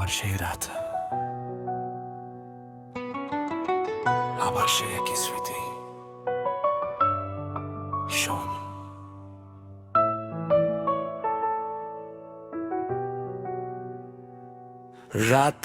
আবার সেই রাত, আবার সে একই স্মৃতি। শোন, রাত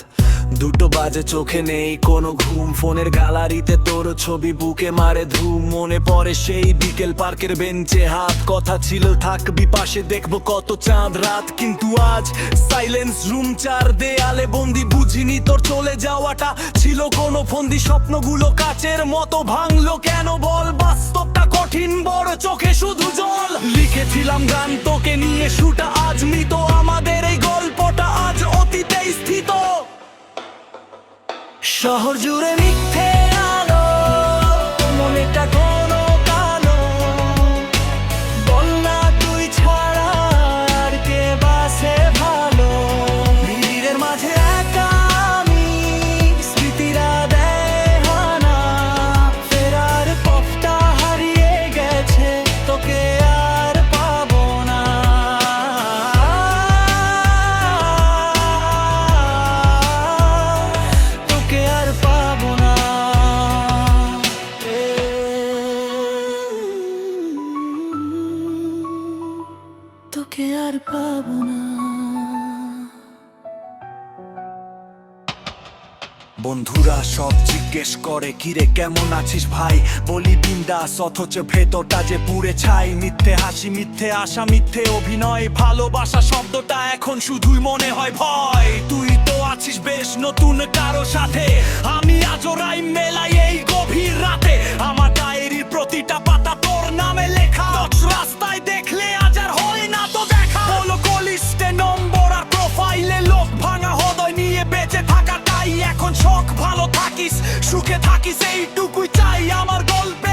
2টো বাজে, চোখে নেই কোনো ঘুম। ফোনের গ্যালারিতে তোর ছবি বুকে মারে ধুম। মনে পড়ে সেই বিকেল পার্কের বেঞ্চে হাত, কথা ছিল থাকবি পাশে, দেখবো কত চাঁদ রাত। কিন্তু আজ সাইলেন্স রুম, 4 দেয়ালে বন্দি। বুঝিনি তোর চলে যাওয়াটা ছিল কোনো ফন্দি। স্বপ্নগুলো কাচের মতো ভাঙলো কেন বল? বাস্তবটা কঠিন, বড় চোখে শুধু জল। লিখেছিলাম গান তোকে নিয়ে, শুটা আজ মৃত। আমাদের এই গল্পটা আজ অতীতে স্থিত। শহর জুড়ে মিথ্যে আলো, মনেটা কোনো কালো। বল না তুই ছাড়া আর কে বাসে ভালো? ভিড়ের মাঝে একা আমি, স্মৃতিরা দেয় হানা। ফেরার পথটা হারিয়ে গেছে, তোকে আর পাবো না। তোকে আর পাবো না। তোকে আর পাবো না। বন্ধুরা সব জিজ্ঞেস করে, কিরে কেমন আছিস ভাই? বলি বিন্দাস, অথচ ভেতরটা যে পুড়ে ছাই। মিথ্যে হাসি, মিথ্যে আশা, মিথ্যে অভিনয়। ভালোবাসা শব্দটা এখন শুধুই মনে হয় ভয়। তুই তো আছিস বেশ নতুন কারো সাথে, আমি আজও রাইম মেলাই এই গভীর রাতে। আমার ডায়েরির প্রতিটা পাতা তোর নামে লেখা। রাস্তায় দেখলে আজ আর হয় না তো দেখা। বলো কলিস্টে নম্বর আর প্রোফাইলে লোক ভাঙা হৃদয় নিয়ে বেঁচে থাকাটাই এখন শখ। ভালো থাকিস, সুখে থাকিস, এইটুকুই চাই আমার গল্পে।